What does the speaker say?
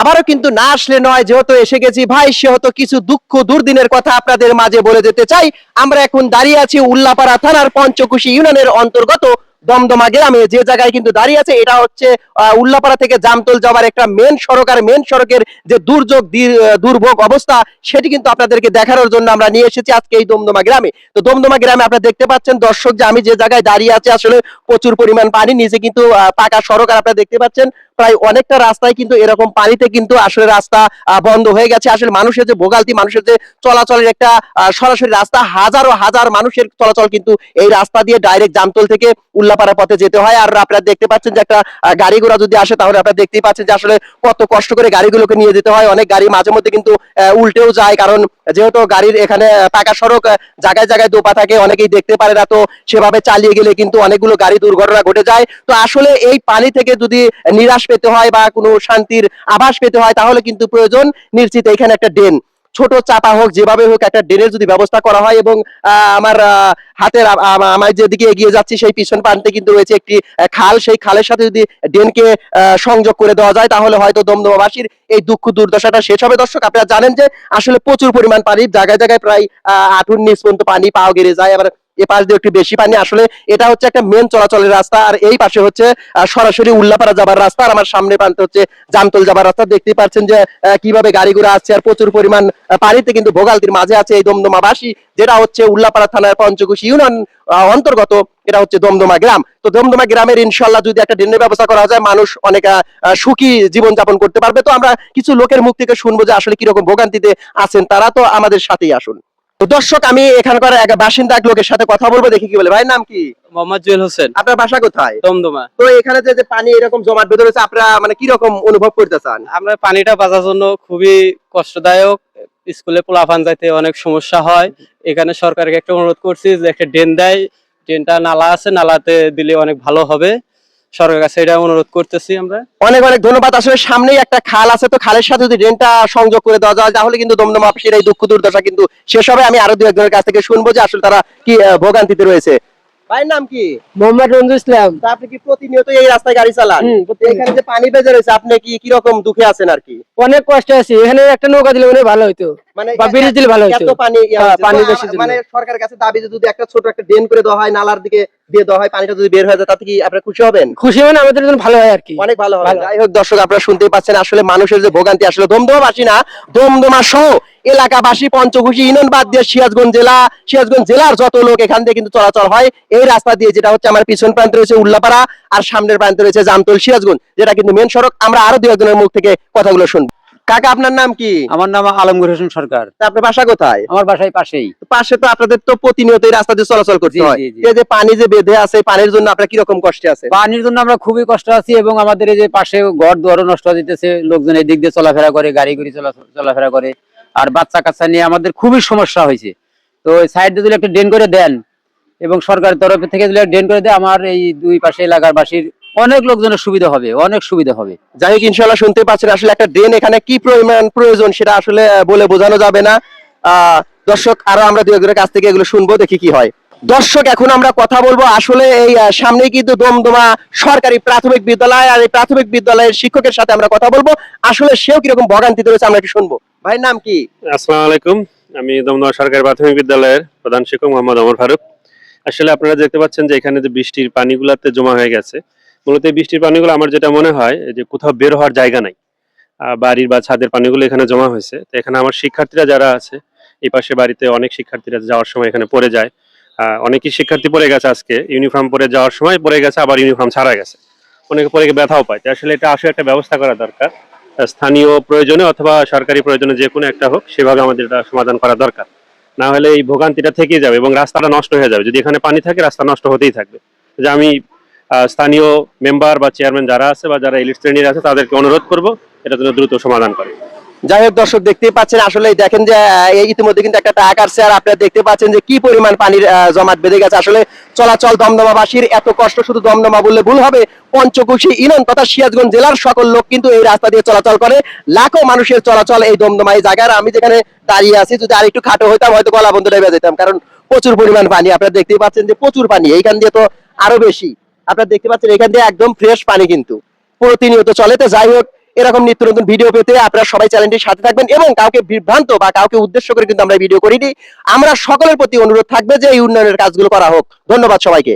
আবারও কিন্তু না আসলে নয়, যেহেতু এসে গেছি ভাই সেহেতু কিছু দুঃখ দুর্দিনের কথা আপনাদের মাঝে বলে যেতে চাই। আমরা এখন দাঁড়িয়ে আছি উল্লাপাড়া থানার পঞ্চকুশি ইউনিয়নের অন্তর্গত দমদমা গ্রামে। যে জায়গায় কিন্তু দাঁড়িয়ে আছে এটা হচ্ছে উল্লাপাড়া থেকে জামতল যাওয়ার একটা মেন সড়ক। আর মেন সড়কের যে দুর্ভোগ অবস্থা সেটি কিন্তু আপনাদেরকে দেখানোর জন্য আমরা নিয়ে এসেছি আজকে এই দমদমা গ্রামে। তো দমদমা গ্রামে আপনারা দেখতে পাচ্ছেন দর্শক যে আমি যে জায়গায় দাঁড়িয়ে আছি আসলে প্রচুর পরিমাণ পানি, নিচে কিন্তু পাকা সড়ক। আর আপনারা দেখতে পাচ্ছেন প্রায় অনেকটা রাস্তায় কিন্তু এরকম পানিতে কিন্তু আসলে রাস্তা বন্ধ হয়ে গেছে। আসলে মানুষের যে ভোগান্তি, মানুষের যে চলাচলের একটা সরাসরি রাস্তা, হাজারো হাজার মানুষের চলাচল কিন্তু এই রাস্তা দিয়ে ডাইরেক্ট জামতল থেকে উল্লাপাড়া পথে যেতে হয়। আর আপনারা দেখতে পাচ্ছেন যে একটা গাড়ি ঘোড়া যদি আসে তাহলে আপনারা দেখতেই পাচ্ছেন যে আসলে কত কষ্ট করে গাড়িগুলোকে নিয়ে যেতে হয়। অনেক গাড়ি মাঝে মধ্যে কিন্তু উল্টেও যায়, কারণ যেহেতু গাড়ির এখানে পাকা সড়ক, জায়গায় জায়গায় দোপা থাকে, অনেকেই দেখতে পারে না। তো সেভাবে চালিয়ে গেলে কিন্তু অনেকগুলো গাড়ি দুর্ঘটনা ঘটে যায়। তো আসলে এই পানি থেকে যদি নিরাশ পেতে হয় বা কোনো শান্তির আভাস পেতে হয় তাহলে কিন্তু প্রয়োজন নিশ্চিত এখানে একটা ড্রেন, ছোট চাপা হোক যেভাবে হোক একটা ড্রেনের যদি ব্যবস্থা করা হয়। এবং আমার হাতের আমার যেদিকে এগিয়ে যাচ্ছি সেই পিছন প্রান্তে কিন্তু রয়েছে একটি খাল, সেই খালের সাথে যদি ড্রেনকে সংযোগ করে দেওয়া যায় তাহলে হয়তো দমদমাবাসীর এই দুঃখ দুর্দশাটা শেষ হবে। দর্শক আপনারা জানেন যে আসলে প্রচুর পরিমাণ পানি, জায়গায় জায়গায় প্রায় হাঁটুর নিচ পর্যন্ত পানি, পাও গেড়ে যায়। আবার এ পাশ দিয়ে একটু বেশি পানি। আসলে এটা হচ্ছে একটা মেন চলাচলের রাস্তা, আর এই পাশে হচ্ছে সরাসরি উল্লাপাড়া যাবার রাস্তা, আর আমার সামনে প্রান্তে হচ্ছে জামতল যাবার রাস্তা। দেখতেই পাচ্ছেন যে কিভাবে গাড়িগুলো আসছে, আর প্রচুর পরিমাণ পানিতে কিন্তু ভোগান্তির মাঝে আছে এই দমদমাবাসী, যেটা হচ্ছে উল্লাপাড়া থানার পঞ্চকুশি ইউনিয়ন অন্তর্গত, এটা হচ্ছে দমদমা গ্রাম। তো দমদমা গ্রামের ইনশাল্লাহ যদি একটা ড্রেনের ব্যবস্থা করা যায় মানুষ অনেক সুখী জীবন যাপন করতে পারবে। তো আমরা কিছু লোকের মুখ থেকে শুনবো যে আসলে কিরকম ভোগান্তিতে আছেন তারা। তো আমাদের সাথেই আসুন। তো দর্শক আমি এখানকার এক বাসিন্দা এক লোকের সাথে কথা বলবো, দেখি কি বলে। ভাই নাম কি? মোহাম্মদ জুয়েল হোসেন। আপনার বাসা কোথায়? দমদমা। তো এখানে যে পানি এরকম জমাট বেঁধে রয়েছে আপনারা মানে কি রকম অনুভব করতেছেন? আমরা পানিটা বাঁচার জন্য খুবই কষ্টদায়ক, স্কুলে পোলাপান যাইতে অনেক সমস্যা হয়। এখানে সরকারকে একটা অনুরোধ করছি যে একটা ড্রেন দেয়, ড্রেনটা নালা আছে, নালাতে দিলে অনেক ভালো হবে। সরকারের কাছে এটা অনুরোধ করতেছি আমরা। অনেক অনেক ধন্যবাদ। আসলে সামনেই একটা খাল আছে, তো খালের সাথে যদি ড্রেনটা সংযোগ করে দেওয়া যায় তাহলে কিন্তু দমদমাবাসীর এই দুঃখ দুর্দশা কিন্তু শেষ হবে। আমি আরো দু একজনের কাছ থেকে শুনবো যে আসলে তারা কি ভোগান্তিতে রয়েছে। ভাইয়ের নাম কি? মোহাম্মদ রঞ্জু ইসলাম। তা আপনি কি প্রতিনিয়ত এই রাস্তায় গাড়ি চালান? এখানে যে পানি বেজে রয়েছে আপনি কি রকম দুঃখে আছেন আর কি? অনেক কষ্ট আছে, এখানে একটা নৌকা দিলে মনে হয় ভালো হইতো, মানে বা ব্রিজ দিলে ভালো হইতো। এত পানি পানি বেশি মানে সরকারের কাছে দাবি যে যদি একটা ছোট একটা ড্রেন করে দেওয়া হয়, নালার দিকে দিয়ে দেওয়া হয়, পানিটা যদি বের হয়ে যায় তাতে কি আপনারা খুশি হবেন? খুশি মানে আমাদের জন্য ভালো হয় আর কি, অনেক ভালো হবে। যাই হোক দর্শক আপনারা শুনতেই পাচ্ছেন আসলে মানুষের যে ভোগান্তি, আসলে দমদমাবাসী না, দমদমা সহ এলাকাবাসী, পঞ্চকুশি ইউনিয়ন বাদ দিয়ে সিরাজগঞ্জ জেলার যত লোক এখান দিয়ে কিন্তু চলাচল হয় এই রাস্তা দিয়ে, যেটা হচ্ছে আমার পিছন প্রান্তে রয়েছে উল্লাপাড়া আর সামনের প্রান্তে রয়েছে জামতল সিরাজগঞ্জ, যেটা কিন্তু মেন সড়ক। আমরা আরো দু একজনের মুখ থেকে কথাগুলো শুনবো। কাকা আপনার নাম কি? আমার নাম আলমগীর হোসেন সরকার। আপনার বাসা কোথায়? আমার বাসায় পাশেই। পাশে তো আপনাদের তো প্রতিনিয়ত এই রাস্তা দিয়ে চলাচল করতে হয়। এই যে পানি যে বেঁধে আছে, পানির জন্য আপনারা কিরকম কষ্টে আছে? পানির জন্য আমরা খুবই কষ্ট আছি, এবং আমাদের এই যে পাশে ঘর দুয়ারও নষ্ট হয়ে যেতেছে, লোকজন এই দিক দিয়ে চলাফেরা করে, গাড়ি গুড়ি চলাফেরা করে, আর বাচ্চা কাচ্চা নিয়ে আমাদের খুবই সমস্যা হয়েছে। তো সাইড দিয়ে যদি একটা ড্রেন করে দেন এবং সরকারের তরফ থেকে যদি ড্রেন করে দেয় আমার এই দুই পাশে এলাকার বাসীর অনেক লোকজনের সুবিধা হবে, অনেক সুবিধা হবে। যাই হোক ইনশাল্লাহ শুনতে পাচ্ছেন আসলে একটা ড্রেন এখানে কি পরিমাণ প্রয়োজন সেটা আসলে বলে বোঝানো যাবে না। দর্শক আরো আমরা দু একজনের কাছ থেকে এগুলো শুনবো, দেখি কি হয়। দর্শক এখন আমরা কথা বলবো আসলে এই সামনে কিন্তু দমদমা সরকারি প্রাথমিক বিদ্যালয়, আর এই প্রাথমিক বিদ্যালয়ের শিক্ষকের সাথে আমরা কথা বলবো আসলে সেও কিরকম ভোগান্তিতে রয়েছে আমরা একটু শুনবো। ভাইয়ের নাম কি? আসসালামু আলাইকুম, আমি দমদমা সরকারি প্রাথমিক বিদ্যালয়ের প্রধান শিক্ষক মোহাম্মদ ওমর ফারুক। আসলে আপনারা দেখতে পাচ্ছেন যে এখানে যে বৃষ্টির পানিগুলোতে জমা হয়ে গেছে, মূলত এই বৃষ্টির পানিগুলো আমার যেটা মনে হয় যে কোথাও বের হওয়ার জায়গা নাই, বাড়ির বা ছাদের পানিগুলো এখানে জমা হয়েছে। তো এখানে আমার শিক্ষার্থীরা যারা আছে, এই পাশে বাড়িতে অনেক শিক্ষার্থীরা যাওয়ার সময় এখানে পড়ে যায়। অনেকই শিক্ষার্থী পড়ে গেছে, আজকে ইউনিফর্ম পরে যাওয়ার সময় পড়ে গেছে, আবার ইউনিফর্ম ছাড়া গেছে, অনেকে পরে ব্যথাও পায়। তো আসলে এটা আসলে একটা ব্যবস্থা করা দরকার, স্থানীয় প্রয়োজনে অথবা সরকারি প্রয়োজনে যে কোনো একটা হোক, সেভাবে আমাদের এটা সমাধান করা দরকার। না হলে এই ভোগান্তিটা থেকেই যাবে এবং রাস্তাটা নষ্ট হয়ে যাবে। যদি এখানে পানি থাকে রাস্তা নষ্ট হতেই থাকবে। যে আমি স্থানীয় মেম্বার বা চেয়ারম্যান যারা আছে বা যারা ইলিট শ্রেণীর আছে তাদেরকে অনুরোধ করব এটা যেন দ্রুত সমাধান করে। যাই হোক দর্শক দেখতেই পাচ্ছেন আসলে দেখেন যে ইতিমধ্যে কিন্তু একটা ট্রাক আসছে, আর আপনারা দেখতে পাচ্ছেন যে কি পরিমাণ পানির জমাট বেঁধে গেছে। আসলে চলাচল দমদমাবাসীর এত কষ্ট, শুধু দমদমা বললে ভুল হবে, পঞ্চকুশি ইউনিয়ন তথা সিরাজগঞ্জ জেলার সকল লোক কিন্তু এই রাস্তা দিয়ে চলাচল করে। লাখো মানুষের চলাচল এই দমদমা এই জায়গায়। আমি যেখানে দাঁড়িয়ে আছি যদি আর একটু খাটো হইতাম হয়তো গলা বন্ধ ডেবে যেতাম, কারণ প্রচুর পরিমাণ পানি। আপনারা দেখতেই পাচ্ছেন যে প্রচুর পানি, এইখান দিয়ে তো আরো বেশি। আপনারা দেখতে পাচ্ছেন এখান দিয়ে একদম ফ্রেশ পানি কিন্তু প্রতিনিয়ত চলে। তো যাই হোক এরকম নিত্য নতুন ভিডিও পেতে আপনারা সবাই চ্যানেলটির সাথে থাকবেন, এবং কাউকে বিভ্রান্ত বা কাউকে উদ্দেশ্য করে কিন্তু আমরা ভিডিও করিনি। আমরা সকলের প্রতি অনুরোধ থাকবে যে এই উন্নয়নের কাজগুলো করা হোক। ধন্যবাদ সবাইকে।